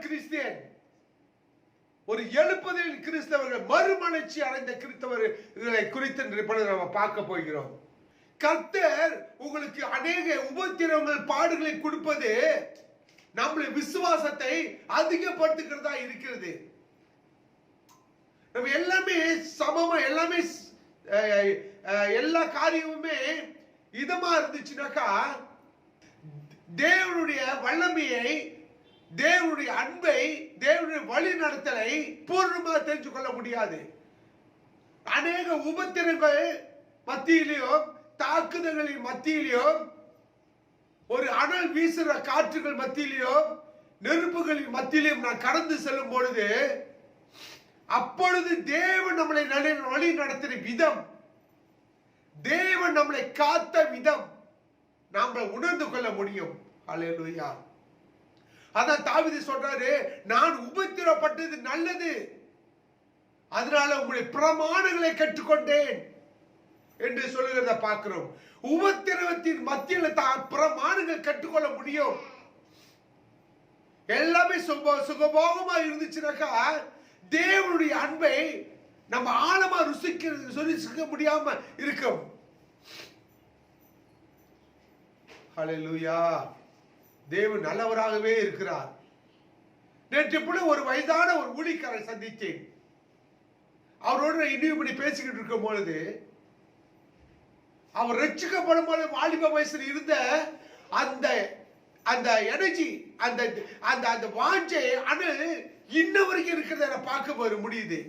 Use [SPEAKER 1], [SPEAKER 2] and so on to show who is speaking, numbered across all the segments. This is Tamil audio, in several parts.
[SPEAKER 1] கிறிஸ்டியன், ஒரு எழுப்புதல் கிறிஸ்தவர்கள், மறுமலர்ச்சி அடைந்த கிறிஸ்தவர்களை குறித்து நம்ம பார்க்க போகிறோம். கர்த்தர் உங்களுக்கு அநேக உபத்திரவங்கள், பாடுகளை கொடுப்பது நம்முடைய விசுவாசத்தை அதிகப்படுத்துகிறதா இருக்கிறது. நம்ம எல்லாமே சமமா, எல்லாமே எல்லா காரியமுமே இதமா இருந்துச்சுனாக்கா தேவனுடைய வல்லமையை, தேவனுடைய அன்பை, தேவனுடைய வழி நடத்தலை பூர்ணமாக தெரிஞ்சு கொள்ள முடியாது. அநேக உபத்திரங்கள் மத்தியிலையும், தாக்குதல்களின் மத்தியிலையும், ஒரு அனல் வீசுற காற்றுகள் மத்தியிலையும், நெருப்புகளின் மத்தியிலையும் நான் கடந்து செல்லும் பொழுது, அப்பொழுது தேவன் நம்மளை வழி நடத்தின விதம், தேவன் நம்மளை காத்த விதம் நாம உணர்ந்து கொள்ள முடியும். அல்லேலூயா. அதான் தாவீது சொல்றாரு, நான் உபத்திரப்பட்டது நல்லது, அதனால உங்களுடைய பிரமாணங்களை கற்றுக்கொண்டேன் என்று சொல்லுகிறத பார்க்கிறோம். உபத்திரவத்தின் மத்தியில் தான் பிரமாணங்கள் கற்றுக்கொள்ள முடியும். எல்லாமே சுகபோகமா இருந்துச்சுனாக்கா தேவனுடைய அன்பை நம்ம ஆழமா ருசிக்க முடியாம இருக்கும். ஹல்லேலூயா. தேவன் நல்லவராகவே இருக்கிறார். நேற்று கூட ஒரு வயதான ஒரு ஊழியக்காரரை சந்தித்தேன். அவரோடு இன்டர்வியூ பண்ணி பேசிக்கிட்டு இருக்கும் பொழுது, அவர் ரட்சிக்கப்படும் போது வாலிப வயசில் இருந்த அந்த அந்த எனர்ஜி, அந்த அந்த அந்த வாஞ்சை அனல் இன்ன வரைக்கும் இருக்கிறத பார்க்க முடியுது.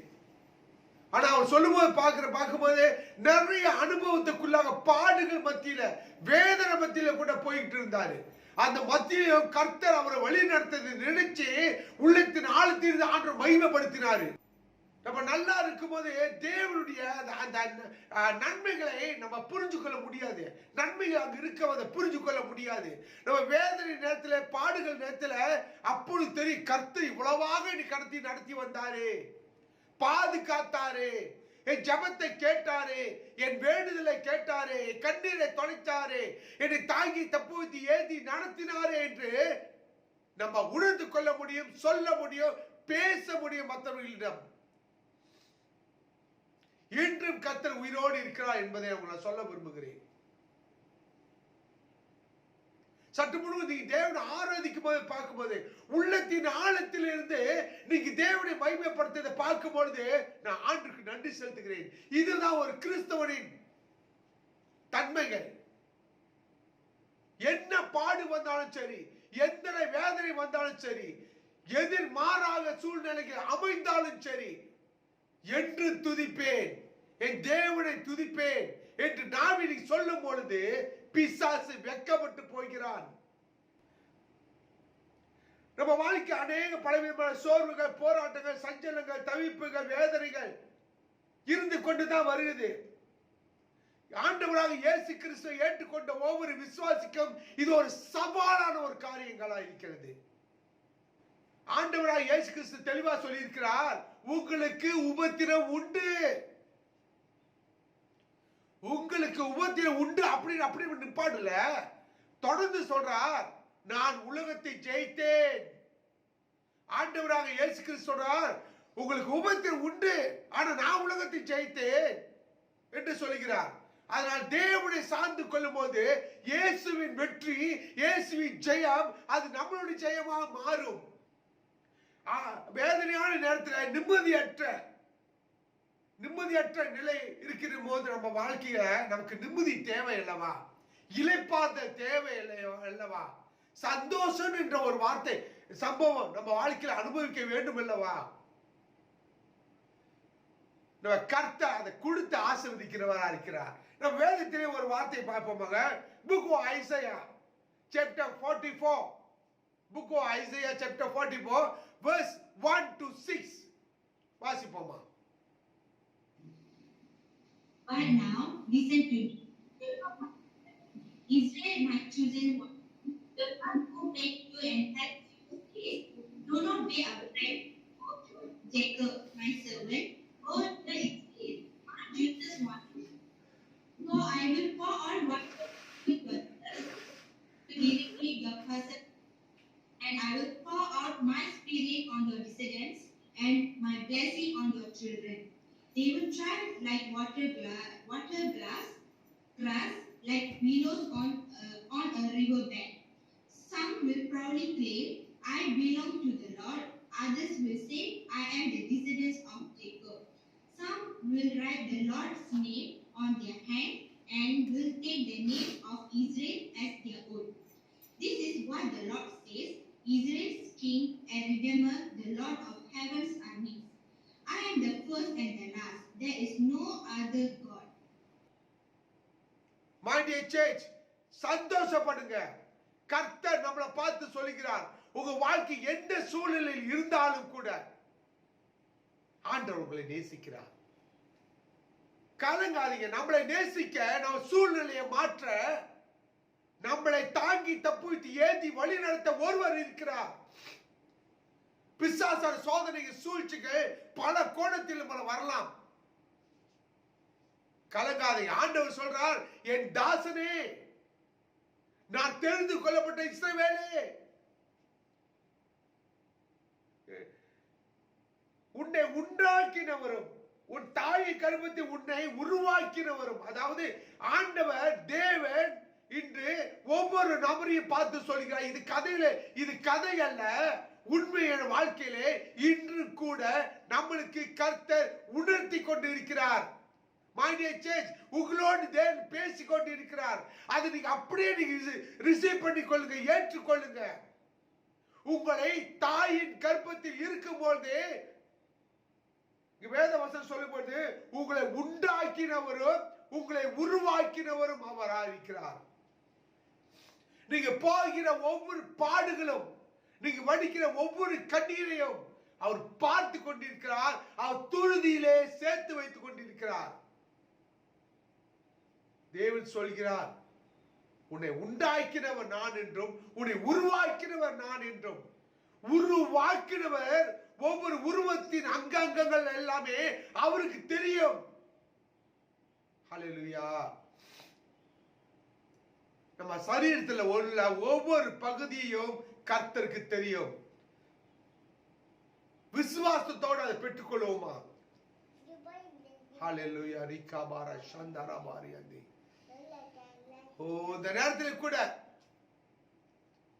[SPEAKER 1] ஆனா அவர் சொல்லும்போது பார்க்கும்போது நிறைய அனுபவத்துக்குள்ளாக, பாடுகள் மத்தியில, வேதனை மத்தியில கூட போயிட்டு இருந்தாரு. அந்த மத்தியில கர்த்தர் அவரை வழி நடத்தது நினைச்சு உள்ளத்தின் ஆழத்திலிருந்து ஆண்டவர் மகிமைப்படுத்தினாரு. நம்ம நல்லா இருக்கும் போது தேவனுடைய அந்த நன்மைகளை நம்ம புரிஞ்சு கொள்ள முடியாது. நன்மைகள் அங்கு இருக்க புரிஞ்சு கொள்ள முடியாது. நம்ம வேதனை நேரத்துல, பாடுகள் நேரத்துல அப்பொழுது தெரியும், கர்த்தர் இவ்வளவாக நடத்தி வந்தாரு, பாதுகாத்தாரு, என் ஜபத்தை கேட்டாரு, என் வேண்டுதலை கேட்டாரு, என் கண்ணீரை தொலைத்தாரு, என்னை தாங்கி தப்புவித்து ஏந்தி நடத்தினாரு என்று நம்ம உணர்ந்து கொள்ள முடியும், சொல்ல முடியும், பேச முடியும் மற்றவர்களிடம். இன்றும் கர்த்தர் உயிரோடு இருக்கிறார் என்பதை உங்களை சொல்ல விரும்புகிறேன். சற்று முன்பு நீங்க தேவனை ஆராதிக்கும் போது, பார்க்கும்போது, உள்ளத்தின் ஆழத்தில் இருந்து நீங்க தேவனை மகிமைப்படுத்ததை பார்க்கும் பொழுது நான் ஆண்டவருக்கு நன்றி செலுத்துகிறேன். இதுதான் ஒரு கிறிஸ்தவனின் தன்மைகள். என்ன பாடு வந்தாலும் சரி, எந்த வேதனை வந்தாலும் சரி, எதிர்மாறாக சூழ்நிலைகள் அமைந்தாலும் சரி, என்று துதிப்பேன், என் தேவனை துதிப்பேன் என்று நாவினி சொல்லும் பொழுது பிசாசு வெட்கப்பட்டு போகிறான். நம்ம வாழ்க்கை அநேக பலவிதமான சோர்வுகள், போராட்டங்கள், சஞ்சலங்கள், தவிப்புகள், வேதனைகள் இருந்து கொண்டுதான் வருகிறது. ஆண்டவராக இயேசு கிறிஸ்துவை ஏற்றுக்கொண்ட ஒவ்வொரு விசுவாசிக்கும் இது ஒரு சவாலான ஒரு காரியங்களா இருக்கிறது. ஆண்டவராக இயேசு கிறிஸ்து தெளிவா சொல்லி இருக்கிறார், உங்களுக்கு உபத்திரம் உண்டு, உங்களுக்கு உபத்திரம் உண்டு அப்படின்னு அப்படி நிப்பாடல, தொடர்ந்து சொல்றார், நான் உலகத்தை ஜெயித்தேன். ஆண்டவராக இயேசு கிறிஸ்து சொல்றார், உங்களுக்கு உபத்திரம் உண்டு, ஆனா நான் உலகத்தை ஜெயித்தேன் என்று சொல்கிறார். அதனால் தேவனை சார்ந்து கொள்ளும் போது இயேசுவின் வெற்றி, இயேசுவின் ஜெயம் அது நம்மளுடைய ஜெயமாக மாறும். வேதனையான நேரத்தில் நிம்மதியற்ற நிலை இருக்கிற போது நம்ம வாழ்க்கையில நமக்கு நிம்மதி தேவை அல்லவா, இளைப்பாறுதல் தேவை அல்லவா, சந்தோஷம் என்ற ஒரு வார்த்தை சம்பவம் நம்ம வாழ்க்கையில அனுபவிக்க வேண்டும் அல்லவா. நம்ம கர்த்தர் அதை கொடுத்து ஆசீர்வதிக்கிறவரா இருக்கிறார். நம்ம வேதத்திலே ஒரு வார்த்தை பார்ப்போமாக. Book of Isaiah chapter 44, book of Isaiah chapter 44 verse 1 to 6 வாசிப்போமா.
[SPEAKER 2] But now listen to me, Israel, my chosen one, the one who made you and helped you say, do not be afraid, O Jacob, my servant, O the Israel, my chosen one. So I will pour on what you to give me your person, and I will pour out my spirit children. They will thrive like grass like willows on a riverbed. Some will proudly claim, I belong to the Lord. Others will say, I am the descendants of Jacob. Some will write the Lord's name on their hand and will take the name of Israel as their own. This is what the Lord says, Israel's King and Redeemer, the Lord of heaven's armies. I am the first and the last. There is no other God.
[SPEAKER 1] My dear church, சந்தோஷப்படுங்க. கர்த்தர் நம்மளை பார்த்து சொல்லுகிறார், உங்க வாழ்க்கை எந்த சூழ்நிலையில் இருந்தாலும் கூட ஆண்டவர் உங்களை நேசிக்கிறார். கலங்காதீங்க. நம்மளை நேசிக்க, நம்ம சூழ்நிலையை மாற்ற, நம்மளை தாங்கி தப்புவித்து ஏந்தி வழி நடத்த ஒருவர் இருக்கிறார். பிசாசான சோதனைக்கு சூழ்ச்சிக்கு பல கோணத்தில் நம்ம வரலாம். கலங்காதீங்க. ஆண்டவர் சொல்றார், என் தாசனே, நான் தெரிந்து கொள்ளப்பட்ட இஸ்ரவேலே, உன்னை உண்டாக்கினவரும் உன் தாயை கர்ப்பத்தில் உன்னை உருவாக்கினவரும். அதாவது ஆண்டவர் தேவன் இன்று ஒவ்வொரு நபரையும் பார்த்து சொல்கிறார். இது கதை அல்ல, உண்மையான வாழ்க்கையிலே இன்று கூட நம்மளுக்கு கர்த்தர் உணர்த்தி கொண்டு இருக்கிறார். My dear church, உங்களோடு தேவன் பேசிக் கொண்டு இருக்கிறார். அதை நீங்க அப்படியே நீங்க ரிசீவ் பண்ணிக்கொள்ளுங்க, ஏற்றுக்கொள்ளுங்க. உங்களை தாயின் கர்ப்பத்தில் இருக்கும்போது வேத வசனம் சொல்லும்போது உங்களை உண்டாக்கினவரும் உங்களை உருவாக்கினவரும் அவராக இருக்கிறார். நீங்க போகிற ஒவ்வொரு பாடுகளும், நீங்க வடிக்கிற ஒவ்வொரு கண்ணீரையும் அவர் பார்த்து கொண்டிருக்கிறார். அவர் துருதியிலே சேர்த்து வைத்துக் கொண்டிருக்கிறார். தேவன் சொல்கிறார், உன்னை உண்டாக்கினவர் நான் என்றும் உன்னை உருவாக்கினவர் நான் என்றும். உருவாக்கினவர் ஒவ்வொரு உருவத்தின் அங்கங்கள் எல்லாமே அவருக்கு தெரியும். ஹல்லேலூயா. நம்ம சரீரத்தில் உள்ள ஒவ்வொரு பகுதியையும் கர்த்தருக்கு தெரியும். விசுவாசத்தோடு அதை பெற்றுக்கொள்வோமா? ஹல்லேலூயா. ரிகாபாரா சந்தரா பாரியந்தி. இந்த நேரத்தில் கூட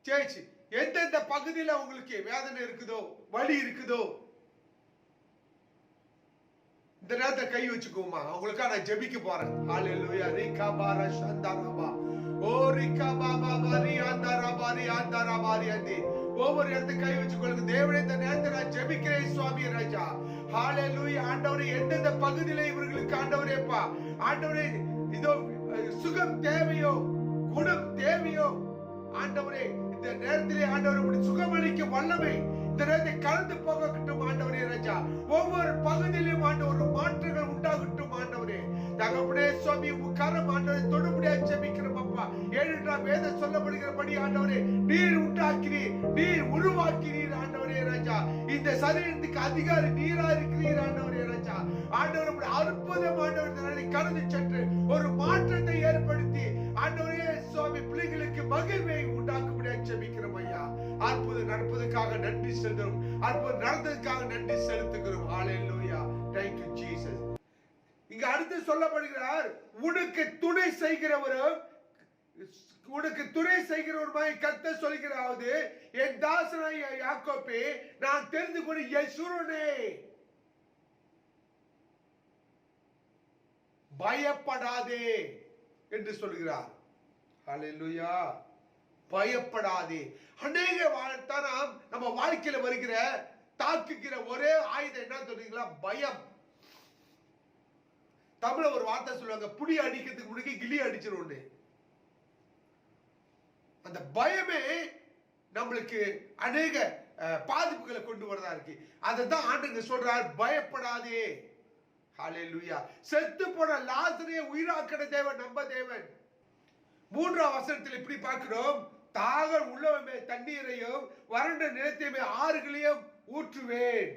[SPEAKER 1] சேச்சி எந்தெந்த பகுதியில உங்களுக்கு வேதனை இருக்குதோ, வலி இருக்குதோ, இந்த நேரத்தை கை வச்சுக்கோமா. அவங்களுக்கா நான் ஜெபிக்க போறேன். ஹல்லேலூயா. ரிகாபாரா சந்தரா. ஓ ரிகாபாபா பரியாந்தரா பரியாந்தரா பாரியந்தி. ஒவ்வொரு இடத்தை கை வச்சுக்கொள்ளுங்க. தேவனே, இந்த நேரத்தை நான் ஜெபிக்கிறேன் சுவாமி ராஜா. ஹல்லேலூயா. ஆண்டவரே, எந்தெந்த பகுதியில இவர்களுக்கு ஆண்டவரேப்பா, ஆண்டவரே, இதோ சுகம் தேவையோ, குணம் தேவையோ, ஆண்டவரே இந்த நேரத்திலே ஆண்டவரே சுகமளிக்கும் வல்லமை இந்த நேரத்தை கலந்து போகட்டும் ஆண்டவரே ராஜா. ஒவ்வொரு பகுதியிலும் ஆண்டவரே மாற்றங்கள் உண்டாகட்டும் ஆண்டவரே. தகப்பனே சுவாமி, உக்கரம் ஆண்டவரே தொடுபடியா ஜெபிக்கிறோம் அப்பா. ஏனென்றால் வேதம் சொல்லப்படுகிறபடி ஆண்டவரே நீர் உண்டாக்கினீர், நீர் உருவாக்கினீர் ஆண்டவரே ராஜா. இந்த சரீரத்துக்கு அதிகாரி நீரா இருக்கிறீர் ஆண்டவரே ராஜா. ஆண்டவரே அற்புதம் ஆண்டவரே கடந்து சென்று ஒரு மாற்றத்தை ஏற்படுத்தி ஆண்டவரே சுவாமி பிள்ளைகளுக்கு மகிழ்வை உண்டாக்கும்படியாக ஜெபிக்கிறோம் ஐயா. அற்புதம் நடப்பதற்காக நன்றி செலுத்துகிறோம். அற்புதம் நடந்ததுக்காக நன்றி செலுத்துகிறோம். ஹல்லேலூயா. Thank you Jesus. இங்க அடுத்து சொல்லப்படுகிறார், உனக்கு துணை செய்கிறவரும் உனக்கு துணை செய்கிறவருமாய் கர்த்தர் சொல்கிறாவது, என் தாசனாகிய யாக்கோபே, நான் தெரிந்து கொண்ட யெஷூரனே, பயப்படாதே என்று சொல்கிறார். ஹல்லேலூயா. பயப்படாதே. அநேக வாழ்த்தாராம் நம்ம வாழ்க்கையில வருகிற தாக்குகிற ஒரே ஆயுதம் என்ன சொல்றீங்களா? பயம். தமிழ்ல ஒரு வார்த்தை சொல்லுவாங்க, புடி அடிக்கிறதுக்கு முன்னாடி கிளி அடிச்சிருவோம். அந்த பயமே நம்மளுக்கு அநேக பாதிப்புகளை கொண்டு வரதா இருக்கு. அதைத்தான் ஆண்டவங்க சொல்றார், பயப்படாதே. ஹல்லேலூயா. செத்து போன லாசரை உயிராக்கின தேவன் நம்ம தேவன். 3ஆம் வசனத்தில் இப்படி பார்க்கிறோம், தாகம் உள்ளவமே தண்ணீரையும் வறண்ட நிலத்தையுமே ஆறுகளையும் ஊற்றுவேன்.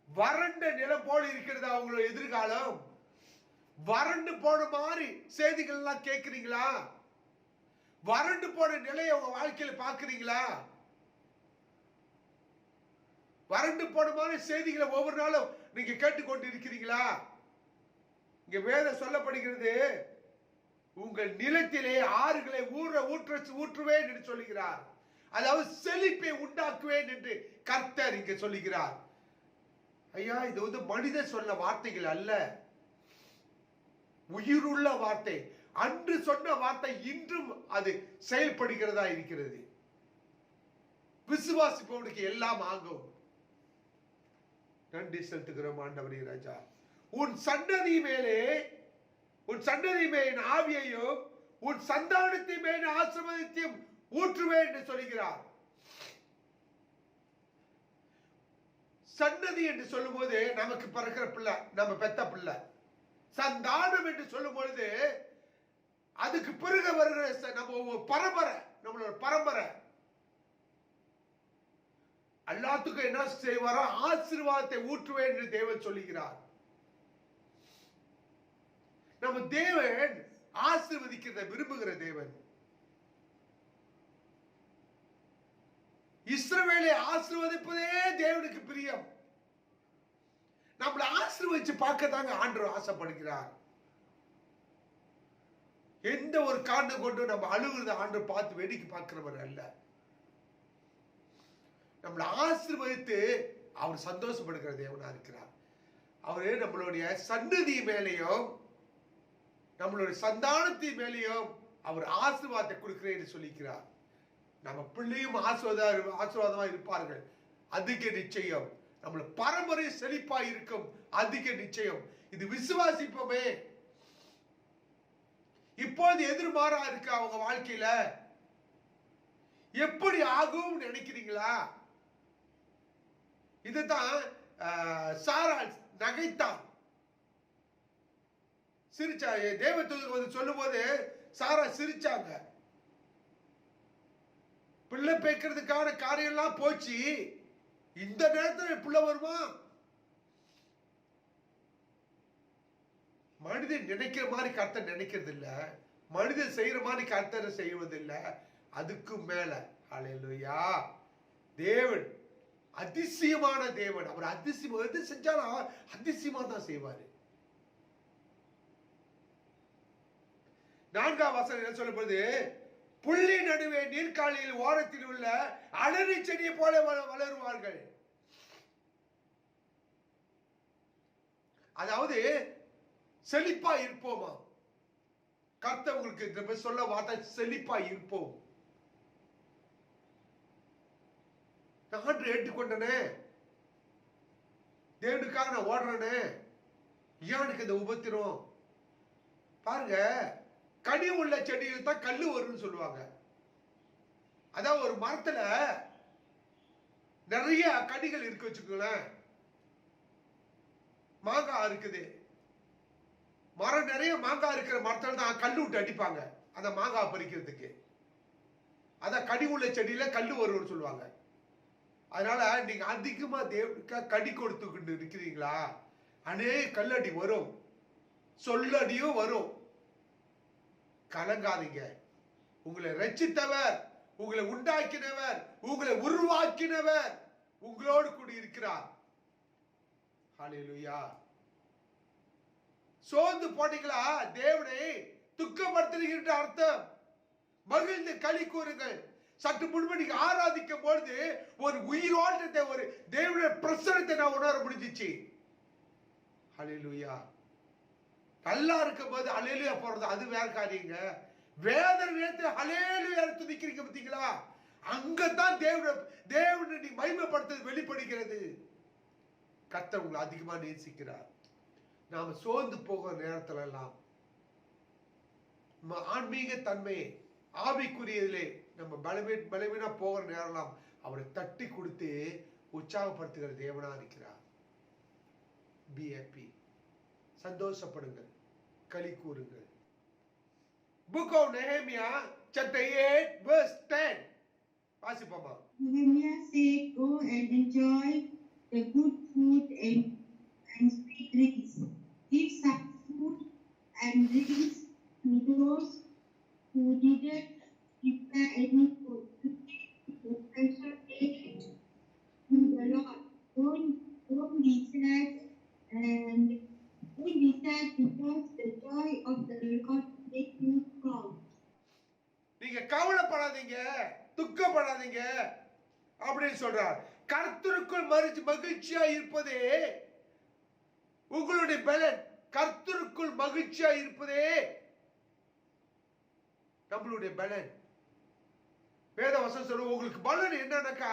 [SPEAKER 1] வறண்ட நிலம் போல இருக்கிறது அவங்களோட எதிர்காலம். வறண்டு போன மாதிரி செய்திகள் எல்லாம் கேட்கிறீங்களா? வறண்டு போன நிலையை உங்க வாழ்க்கையில பாக்குறீங்களா? வறண்டு போனமான செய்திகளை ஒவ்வொரு நாளும் நீங்க கேட்டுக்கொண்டு இருக்கிறீங்களா? இங்க வேதம் சொல்லப்படுகிறது, உங்கள் நிலத்திலே ஆறுகளை ஊற்றுவேன் என்று சொல்லுகிறார். அதாவது செழிப்பை உண்டாக்குவேன் என்று கர்த்தர் இங்க சொல்லுகிறார். ஐயா, இது வந்து மனிதர் சொன்ன வார்த்தைகள் அல்ல, உயிருள்ள வார்த்தை. அன்று சொன்ன வார்த்தை இன்றும் அது செயல்படுகிறதா இருக்கிறது. விசுவாசிப்பவனுக்கு எல்லாம் ஆகும். நன்றி செலுத்துகிறோம் ஆண்டவரே ராஜா. உன் சந்ததி மேலே ஆவியையும் உன் சந்தானத்தின் மேல் ஆசீர்வாதத்தையும் ஊற்றுவேன் என்று சொல்கிறார். சந்ததி என்று சொல்லும் போது நமக்கு பிறக்கிற பிள்ளை, நம்ம பெத்த பிள்ளை. சந்தானம் என்று சொல்லும் பொழுது அதுக்கு பிறகு வருகிற நம்ம பரம்பரை, நம்மளோட பரம்பரை. எல்லாத்துக்கும் என்ன செய்வாரோ ஆசீர்வாதத்தை ஊற்றுவேன் என்று தேவன் சொல்லுகிறார். நம்ம தேவன் ஆசீர்வதிக்கிறத விரும்புகிற தேவன். இஸ்ரவேலை ஆசீர்வதிப்பதே தேவனுக்கு பிரியம். நம்மளை ஆசீர்வதிச்சு பார்க்க தாங்க ஆண்டவர் ஆசைப்படுகிறார். எந்த ஒரு காரணம் கொண்டு நம்ம அழுகுறத ஆண்டவர் பார்த்து வேடிக்கை பார்க்கிறவர் அல்ல. நம்மளை ஆசீர்வதித்து அவர் சந்தோஷப்படுகிற தேவனா இருக்கிறார். அவரு நம்மளுடைய சந்ததி மேலேயும் நம்மளுடைய சந்தானத்தின் மேலேயும் அவர் ஆசீர்வாதத்தை கொடுக்கிறேன்னு சொல்லிக்கிறார். நம்ம பிள்ளையும் ஆசீர்வாதமா இருப்பார்கள், அதிக நிச்சயம். நம்மள பரம்பரை செழிப்பா இருக்கும், அதிக நிச்சயம். இது விசுவாசிப்போமே. இப்போது எதிர்மாறா இருக்கு அவங்க வாழ்க்கையில, எப்படி ஆகும் நினைக்கிறீங்களா? இதுதான் சாரா நகைத்தான், சிரிச்சா. தேவதூதர் வந்து சொல்லும் போது சாரா சிரிச்சாங்க. பிள்ளை பேக்கிறதுக்கான காரியம் எல்லாம் போச்சு, இந்த நேரத்தில் பிள்ளை வருமா? மனிதன் நினைக்கிற மாதிரி கர்த்தர் நினைக்கிறது இல்ல, மனிதன் செய்யற மாதிரி கர்த்தர் செய்வதில்லை. அதுக்கு மேல ஹல்லேலூயா, தேவன் அதிசயமான தேவன். அவர் அதிசயம் எது செஞ்சாலும் அதிசயமா தான் செய்வாரு. 4ஆம் வசனம் சொல்லப்படுது, புள்ளி நடுவே நீர்க்காலியில் ஓரத்தில் உள்ள அலறி செடியை போல வளருவார்கள். அதாவது செழிப்பா இருப்போமா? கர்த்தர் உங்களுக்கு சொல்ல வார்த்தை, செழிப்பா இருப்போம். நான் ஏற்றுக்கொண்டனே, தேவனுக்காக நான் ஓடுறேனே, ஏனுக்கு இந்த உபத்திரம்? பாருங்க, கனி உள்ள செடியில் தான் கல்லு வரும்னு சொல்லுவாங்க. அதாவது ஒரு மரத்துல நிறைய கனிகள் இருக்கு வச்சுக்கோங்களேன். மாங்காய் இருக்குது, மரம் நிறைய மாங்காய் இருக்கிற மரத்துல தான் கல்லு விட்டு அடிப்பாங்க அந்த மாங்காய் பறிக்கிறதுக்கு. அதான் கனி உள்ள செடியில கல்லு வரும்னு சொல்லுவாங்க. அதனால நீங்க அதிகமா தேவனுக்கா கடி கொடுத்துக்கிட்டு இருக்கிறீங்களா, அநேக கல்லடி வரும், சொல்லடியும் வரும். கலங்காதீங்க. உங்களை ரட்சித்தவர், உங்களை உண்டாக்கினவர், உங்களை உருவாக்கினவர் உங்களோடு கூட இருக்கிறார். ஹல்லேலூயா. சோர்ந்து போனீங்களா? தேவனை துக்கப்படுத்துகின்ற அர்த்தம். மகிழ்ந்து களி கூறுங்கள். சற்று முன்பு நீங்க ஆராதிக்கும் பொழுது ஒரு உயிரோட்டத்தை, ஒரு தேவனுடைய பிரசன்னத்தை நான் உணர முடிஞ்சிச்சு. ஹல்லேலூயா. நல்லா இருக்கும் போது ஹல்லேலூயா போறது அது வேற காரியங்க. வேதனை நேரத்தில் ஹல்லேலூயா துதிக்கிறீங்க பார்த்தீங்களா, அங்கதான் தேவனை நீ மகிமைப்படுத்துறது வெளிப்படுகிறது. கர்த்தர் உங்களை அதிகமா நேசிக்கிறார். நாம சோர்ந்து போகிற நேரத்துல எல்லாம் ஆன்மீக தன்மை, ஆவிக்குரியதிலே நம்ம பலவீனா போகிற நேரம் அவரை தட்டி கொடுத்து உற்சாகப்படுத்துகிற தேவனா இருக்கிறார். பி ஹேப்பி, சந்தோஷப்படுங்கள், களி கூறுங்கள். Book of Nehemiah chapter 8 verse 10. வாசிப்போமா?
[SPEAKER 3] Nehemiah said, "Go and enjoy the good food and sweet drinks. Give some food and drinks to those who didn't prepare any food. To take the special aid to the Lord
[SPEAKER 1] கவலைப்படாதீங்க, துக்கப்படாதீங்க அப்படின்னு சொல்றார். கர்த்தருக்குள் மகிழ்ச்சியா இருப்பதே உங்களுடைய பலன். கர்த்தருக்குள் மகிழ்ச்சியா இருப்பதே நம்மளுடைய பலன். வேத வசனம் சொல்லுவோம், உங்களுக்கு பலன் என்னன்னாக்கா,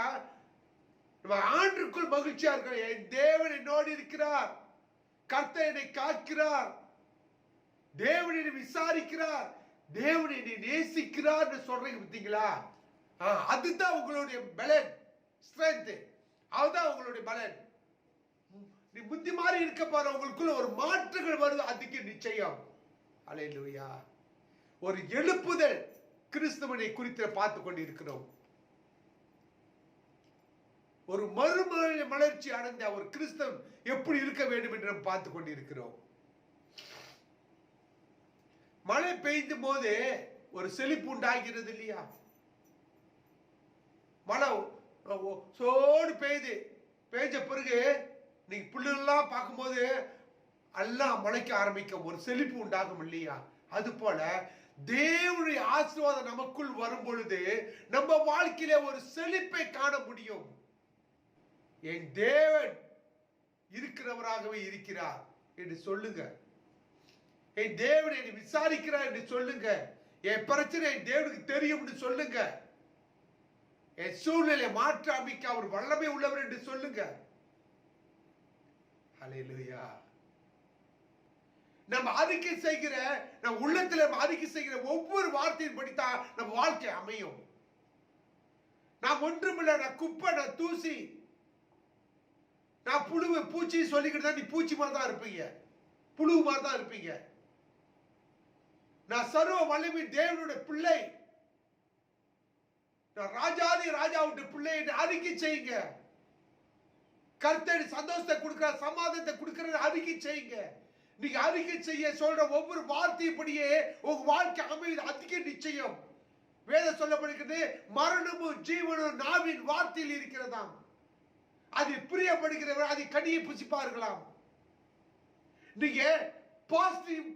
[SPEAKER 1] நம்ம ஆண்டுக்குள் மகிழ்ச்சியா இருக்கிறோம். என் தேவன் என்னோடு இருக்கிறார், கர்த்தர் என்னை காக்கிறார், தேவன் என்னை விசாரிக்கிறார், தேவன் என்னை நேசிக்கிறார் சொல்றீங்க பார்த்தீங்களா? அதுதான் உங்களுடைய பலன், ஸ்ட்ரென்த். அதுதான் உங்களுடைய பலன். நீ புத்தி மாறி இருக்க பாரு, உங்களுக்குள்ள ஒரு மாற்றங்கள் வருது, அதுக்கு நிச்சயம். அல்லேலூயா. ஒரு எழுப்புதல் கிறிஸ்துவனை குறித்து பார்த்து கொண்டு இருக்கிறோம். ஒரு மறுமலர்ச்சி அடைந்த ஒரு கிறிஸ்தவன் எப்படி இருக்க வேண்டும் என்று நாம் பார்த்து கொண்டு இருக்கிறோம். மழை பெய்யும் போது ஒரு செழிப்பு உண்டாகிறது இல்லையா? மழை சோடு பெய்ஞ்ச பிறகு நீங்க புல்லெல்லாம் பார்க்கும்போது எல்லாம் முளைக்க ஆரம்பிக்கும், ஒரு செழிப்பு உண்டாகும் இல்லையா? அது போல தேவனுடைய ஆசீர்வாதம் நமக்குள் வரும் பொழுது நம்ம வாழ்க்கையில ஒரு செழிப்பை காண முடியும். என் தேவன் இருக்கிறவராகவே இருக்கிறார் என்று சொல்லுங்க. என் தேவன் என்னை விசாரிக்கிறார் என்று சொல்லுங்க. என் பிரச்சனை என் தேவனுக்கு தெரியும் என்று சொல்லுங்க. என் சூழ்நிலை மாற்ற அமைக்க அவர் வல்லமை உள்ளவர் என்று சொல்லுங்க. ஹல்லேலூயா. நம்ம அறிக்கை செய்கிற, நம்ம உள்ளத்துல அறிக்கை செய்கிற ஒவ்வொரு வார்த்தையும் படித்தா நம்ம வாழ்க்கை அமையும். நான் ஒன்றுமில்லை, நான் குப்பை, நான் தூசி, நான் புழு பூச்சி சொல்லிக்கிட்டு தான் நீ பூச்சி மாதிரி தான் இருப்பீங்க, புழு மாதிரி தான் இருப்பீங்க. நான் சர்வ வல்லமை தேவனுடைய பிள்ளை, நான் ராஜாதி ராஜாவுடைய பிள்ளை என்று அறிக்கை செய்யுங்க. கர்த்தர் சந்தோஷத்தை கொடுக்கிற, சமாதானத்தை கொடுக்கிற அறிக்கை செய்யுங்க. நீங்க அறிக்கை செய்ய சொல்ற ஒவ்வொரு வார்த்தைப்படியே உங்க வாழ்க்கை அமைவது அதிக நிச்சயம். வேதம் சொல்லப்படுகிறது, மரணமும் ஜீவனும் நாவின் வார்த்தையில் இருக்கிறதாம். அதில் பிரியப்படுகிறவர் அதை கனியை புசிப்பார்களாம். நீங்க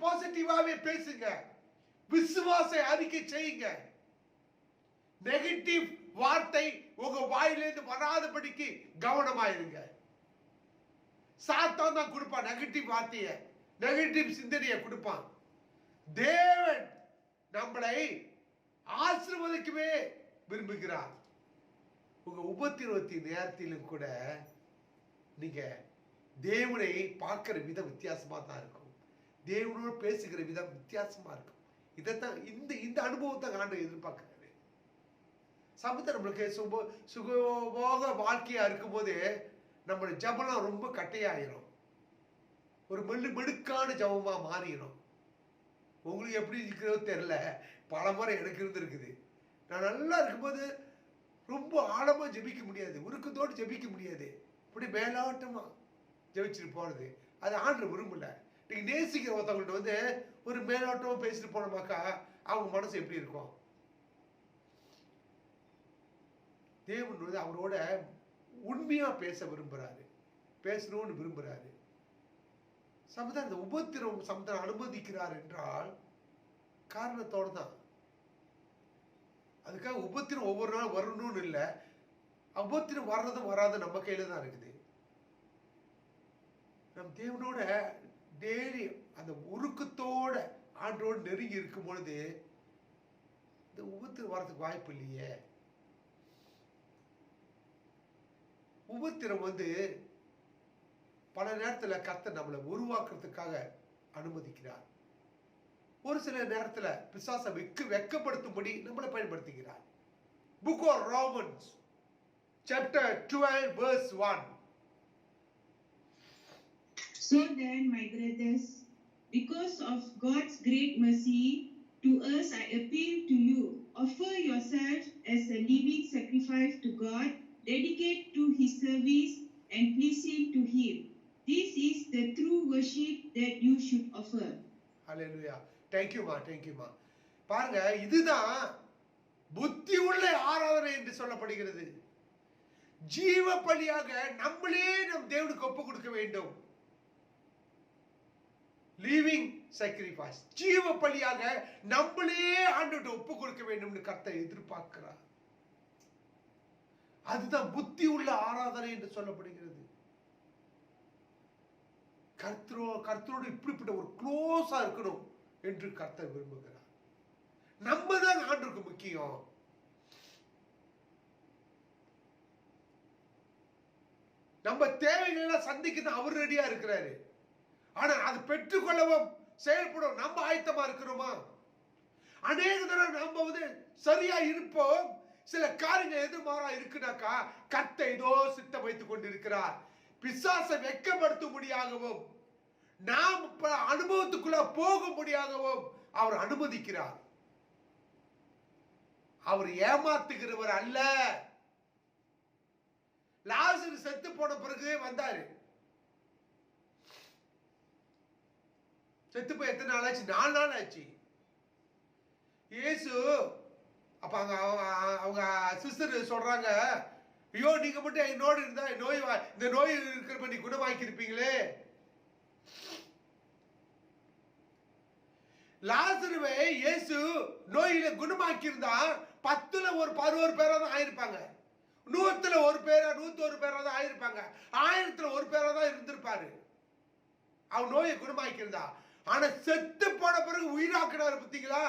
[SPEAKER 1] பாசிட்டிவாவே பேசுங்க, விசுவாச அறிக்கை செய்யுங்க. நெகட்டிவ் வார்த்தை உங்க வாயிலிருந்து வராதபடிக்கு கவனமாயிருங்க. சாத்தான் தான் கொடுப்பான் நெகட்டிவ் வார்த்தையை, நெகட்டிவ் சிந்தனையை கொடுப்பான். தேவன் நம்மளை ஆசீர்வதிக்கவே விரும்புகிறார். உங்க உபத்திரவத்தின் நேரத்திலும் கூட நீங்க தேவனை பார்க்கிற விதம் வித்தியாசமா தான் இருக்கும். தேவனோடு பேசுகிற விதம் வித்தியாசமா இருக்கும். இதைத்தான் இந்த அனுபவத்தை ஆண்டு எதிர்பார்க்கிறாரு. சமூகத்தை நம்மளுக்கு சுகபோக வாழ்க்கையா இருக்கும் போது நம்மளுடைய ஜபம் ரொம்ப கட்டையாயிரும், ஒரு மெடுக்கான ஜபமா மாறிடும். உங்களுக்கு எப்படி இருக்கிறதோ தெரியல, பல முறை எனக்கு இருந்திருக்குது. நான் நல்லா இருக்கும்போது ரொம்ப ஆழமா ஜெபிக்க முடியாது, உருக்கத்தோடு ஜெபிக்க முடியாது, இப்படி மேலாட்டமா ஜெபிச்சுட்டு போறது அது ஆண்டு விரும்பல. நீங்க நேசிக்கிற ஒருத்தவங்கள்ட்ட ஒரு மேலாட்டமா பேசிட்டு போனோமாக்கா அவங்க மனசு எப்படி இருக்கும்? தேவன் அவரோட உண்மையா பேச விரும்புறாரு, பேசணும்னு விரும்புறாரு. சமுதாயம் இந்த உபத்திரம் சமுதாயம் அனுமதிக்கிறார் என்றால் காரணத்தோடு தான். அதுக்காக உபத்திரம் ஒவ்வொரு நாள் வரணும்னு இல்லை, உபத்திரம் வர்றதும் வராது நம்ம கையில தான் இருக்குது. நம் தேவனோட டெய்லி அந்த உருக்கத்தோட ஆண்டோடு நெருங்கி இருக்கும் பொழுது இந்த உபத்திரம் வர்றதுக்கு வாய்ப்பு இல்லையே. உபத்திரம் பல நேரத்தில் கர்த்தர் நம்மளை உருவாக்குறதுக்காக அனுமதிக்கிறார். ஒரு சில நேரத்தில் பிசாசை வெக்கப்படுத்தும்படி நம்மளை பயன்படுத்துகிறார். Book of Romans chapter 12 verse 1.
[SPEAKER 3] So then, my brothers, because of God's great mercy to us, I appeal to you, offer yourself as a living sacrifice to God, dedicate to His service and pleasing to Him. This is the true worship that you should offer.
[SPEAKER 1] Hallelujah. Thank you ma. பாருங்க, இதுதான் புத்தி உள்ள ஆராதனை என்று சொல்லப்படுகிறது. ஜீவ பலியாக நம்மளே நம் தேவனுக்கு ஒப்பு கொடுக்க வேண்டும். Living sacrifice. ஜீவ பலியாக நம்மளே ஆண்டவர்கிட்ட ஒப்பு கொடுக்க வேண்டும்னு கர்த்தர் எதிர்பார்க்கிறார். அதுதான் புத்தி உள்ள ஆராதனை என்று சொல்லப்படுகிறது. கர்த்தரோடு இப்படிப்பட்ட ஒரு க்ளோஸா இருக்கணும் என்று கர்த்தர் விரும்புகிறார். நம்ம தான் ஆண்டவருக்கு முக்கியம். நம்ம தேவைகள் எல்லாம் சந்திக்க அவர் ரெடியா இருக்கிறாரு. ஆனா அது பெற்றுக்கொள்ளவும் செயல்படும் நம்ம ஆயத்தமா இருக்கிறோமா? அநேக தடவை நம்ம சரியா இருப்போம், சில காரியங்கள் எதிர்மாறா இருக்குனாக்கா கர்த்தர் ஏதோ சித்தம் வைத்துக் கொண்டிருக்கிறார். பிசாசை வெட்கப்படுத்தும்படியாகவும் நாம் அனுபவத்துக்குள்ள போகும்படியாகவும் அவர் அனுமதிக்கிறார். அவர் ஏமாத்துகிறவர் அல்ல. லாசரு செத்து போன பிறகு வந்தாரு. செத்து போய் எத்தனை நாள் ஆச்சு? 4 நாள் ஆச்சு. இயேசு அப்ப அவங்க சிஸ்டர் சொல்றாங்க, ஐயோ நீங்க மட்டும் என்னோடு இருந்தா இந்த நோய் இருக்கிறப்ப நீ குணமாக்கி இருப்பீங்களே. லாசருவை இயேசு நோயில குணமாக்கி இருந்தா 10ல ஒரு 11 பேரா தான் ஆயிருப்பாங்க. 100ல ஒரு பேரா 101 பேரா தான் ஆயிருப்பாங்க. 1000ல ஒரு பேரா தான் இருந்திருப்பாரு அவன் நோயை குணமாக்கி இருந்தா. ஆனா செத்து போன பிறகு உயிராக்குறாரு. பார்த்தீங்களா?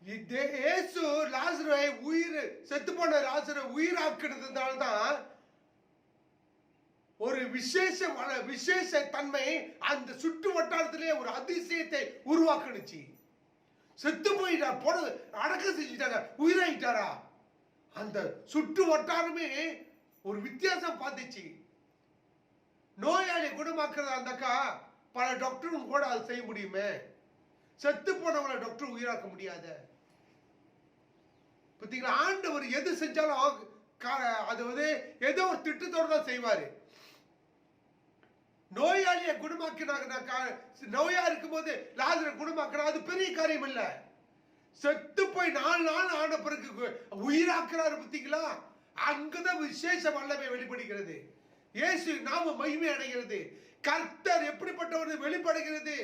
[SPEAKER 1] இயேசு லாசருவை செத்து போன லாசரை உயிராக்குறதுனால தான் ஒரு விசேஷ தன்மை அந்த சுற்று வட்டாரத்திலே ஒரு அதிசயத்தை உருவாக்குனுச்சு. செத்து போயிட்டார், போன அடக்கம் செஞ்சுட்டாங்க, உயிராயிட்டாரா? அந்த சுற்று வட்டாரமே ஒரு வித்தியாசம் பார்த்துச்சு. நோயாளி குணமாக்குறதா இருந்தாக்கா பல டாக்டரும் கூட அதை செய்ய முடியுமே. செத்து போனவங்களை டாக்டர் உயிராக்க முடியாது. பார்த்தீங்களா? ஆண்டவர் எது செஞ்சாலும் அது ஏதோ ஒரு திட்டத்தோடு தான் செய்வாரு. நோயாளியை குணமாக்கினாங்க, நோயா இருக்கும் போது லாசரை குணமாக்கினா அது பெரிய காரியம் இல்ல. செத்து போய் 4 நாள் ஆன பிறகு உயிராக்குறாரு. பார்த்தீங்களா? அங்குதான் விசேஷ வல்லமை வெளிப்படுகிறது. இயேசு நாம மகிமை அடைகிறது. கர்த்தர் எப்படிப்பட்டவர் வெளிப்படுகிறது.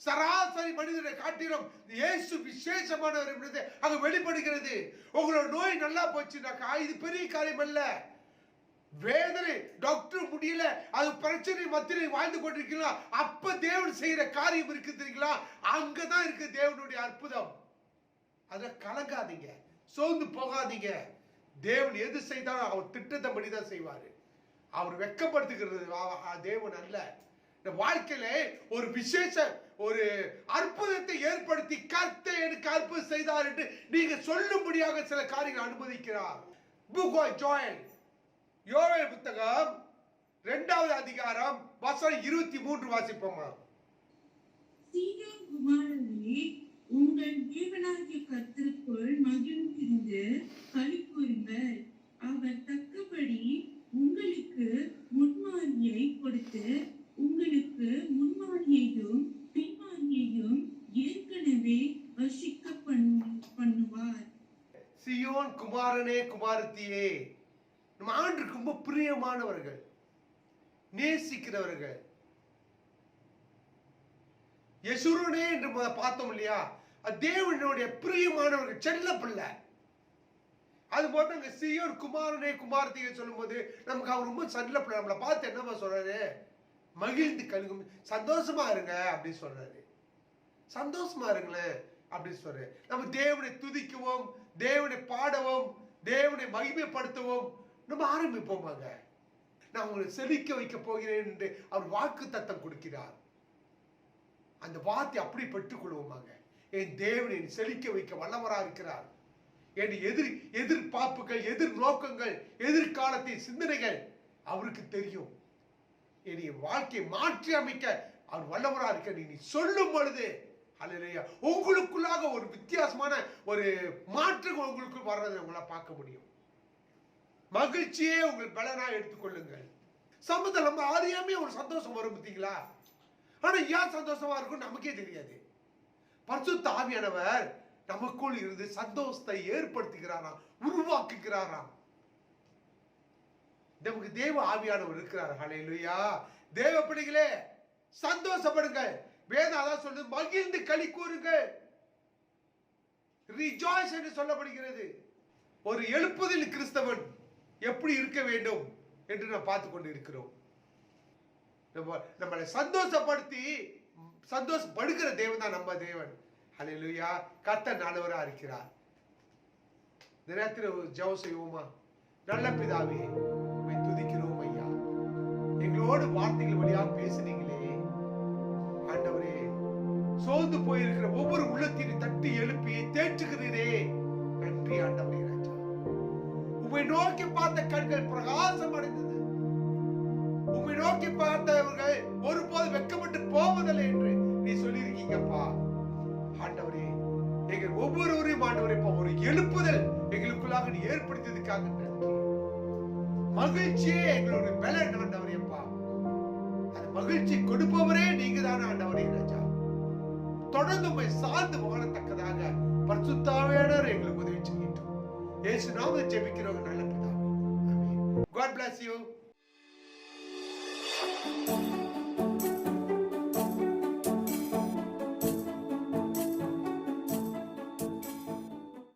[SPEAKER 1] சராசரி மனிதரை காட்டிலும் இயேசு விசேஷமானவர் என்பது அங்க வெளிப்படுகிறது. உங்களோட நோய் நல்லா போச்சுனாக்கா இது பெரிய காரியம் அல்ல. வேதனை டாக்டர் முடியல, அது பிரச்சனை மத்தியில் வாழ்ந்து கொண்டிருக்கலாம், அப்ப தேவன் செய்யற காரியம் இருக்கு தெரியுங்களா? அங்கதான் இருக்கு தேவனுடைய அற்புதம். அத கலங்காதீங்க, சோர்ந்து போகாதீங்க. தேவன் எது செய்தாலும் அவர் திட்டத்தை படிதான் செய்வாரு. அவர் வெட்கப்படுத்துகிறது தேவன் அல்ல. வாழ்க்கையில ஒரு விசேஷ ஒரு அற்புதத்தை ஏற்படுத்தி கர்த்தர் எனக்கு அற்புதம் செய்தார் என்று நீங்க சொல்லும்படியாக சில காரியங்கள் அனுமதிக்கிறார். யோவேல் புத்தகம் 2வது அதிகாரம் வசனம் 23 வாசிப்போமா?
[SPEAKER 3] சீயோன் குமாரனே, உங்கள் தேவனாகிய கர்த்தருக்குள் மகிழ்ந்து களிகூருங்கள். அவர் தக்கபடி உங்களுக்கு முன்மாதிரியை கொடுத்து உங்களுக்கு முன்மாதிரியையும் பின்மாதிரியையும் ஏற்கனவே வசிக்க பண்ணுவார்.
[SPEAKER 1] சீயோன் குமாரனே குமாரத்தியே, நம்ம ஆண்டுக்கு ரொம்ப பிரியமானவர்கள், நேசிக்கிறவர்கள். யசுரனே என்று பார்த்தோம் இல்லையா? தேவனுடைய பிரியமானவர்கள், செல்ல பிள்ளை. அது போல சீயோன் குமாரனே குமாரத்தியை சொல்லும் போது நமக்கு அவர் ரொம்ப செல்ல பிள்ளை. நம்மளை பார்த்து என்னமா சொல்றாரு? மகிழ்ந்து கழுகும், சந்தோஷமா இருங்க அப்படி சொல்றாரு. சந்தோஷமா இருங்களேன் அப்படி சொல்றாரு. நம்ம தேவனை துதிக்கவும், தேவனை பாடவும், தேவனை மகிமைப்படுத்தவும் நம்ம ஆரம்பிப்போமாங்க. நான் உங்களை செழிக்க வைக்க போகிறேன் என்று அவர் வாக்கு தத்தம் கொடுக்கிறார். அந்த வார்த்தை அப்படி பெற்றுக் கொள்வோமாங்க. என் தேவனை செழிக்க வைக்க வல்லவரா இருக்கிறார். என் எதிர்பார்ப்புகள், எதிர் நோக்கங்கள், எதிர்காலத்தின் சிந்தனைகள் அவருக்கு தெரியும். என் வாழ்க்கையை மாற்றி அமைக்க அவர் வல்லவரா இருக்க நீ சொல்லும் பொழுது அல்லேலூயா, உங்களுக்குள்ளாக ஒரு வித்தியாசமான ஒரு மாற்றம் உங்களுக்கு வர்றதை உங்களால் பார்க்க முடியும். மகிழ்ச்சியே உங்கள் பலனா எடுத்துக்கொள்ளுங்கள். சம்பந்தம் நம்ம ஆதியாமே ஒரு சந்தோஷம் வரும் பார்த்தீங்களா? ஆனா ஏன் சந்தோஷமா இருக்கும் நமக்கே தெரியாது. பரிசுத்த ஆவியானவர் நமக்குள் இருந்து சந்தோஷத்தை ஏற்படுத்துகிறாராம், உருவாக்குகிறாராம். நமக்கு தேவ ஆவியானவர் இருக்கிறார். ஹல்லேலூயா. தேவ பிள்ளைகளே, சந்தோஷப்படுங்கள். வேதம் அதான் சொல்லுது, மகிழ்ந்து களி கூறுங்கள், ரிஜாய்ஸ் என்று சொல்லப்படுகிறது. ஒரு எழுப்புதல் கிறிஸ்தவன் எப்படி இருக்க வேண்டும் என்று நாம் பார்த்து கொண்டு இருக்கிறோம். நம்மளை சந்தோஷப்படுத்தி சந்தோஷப்படுகிற தேவன் தான் நம்ம தேவன். ஹல்லேலூயா. கர்த்தர் நல்லவரா இருக்கிறார். இந்த நேரத்தில் ஜெபம் செய்வோமா? நல்ல பிதாவே, உம்மை துதிக்கிறோம் ஐயா. எங்களோடு வார்த்தைகள் வழியாக பேசுனீங்களே ஆண்டவரே. சோர்ந்து போயிருக்கிற ஒவ்வொரு உள்ளத்தையும் தட்டி எழுப்பி தேற்றுகிறீரே, நன்றி ஆண்டவரே. ராஜா, உம்மை நோக்கி பார்த்த கண்கள் பிரகாசம் அடைந்தது. உம்மை நோக்கி பார்த்தவர்கள் ஒருபோது வெட்கப்பட்டு போவதில்லை என்று நீ சொல்லியிருக்கீங்கப்பா. ஆண்டவரே, எங்கள் ஒவ்வொருவரையும் ஆண்டவரே ஒரு எழுப்புதல் எங்களுக்குள்ளாக நீ ஏற்படுத்தியதுக்காக நன்றி. மகிழ்ச்சியே எங்களுடைய பலன் ஆண்டவரேப்பா. அந்த மகிழ்ச்சி கொடுப்பவரே நீங்க தானே ஆண்டவரே. ராஜா, தொடர்ந்து உம்மை சார்ந்து வாழத்தக்கதாக பரிசுத்தாவியானவர் எங்களுக்கு உதவி செய்யட்டும். இயேசு நாமத்தில் ஜெபிக்கிறோம் நல்ல பிதாவே. ஆமென். God bless you.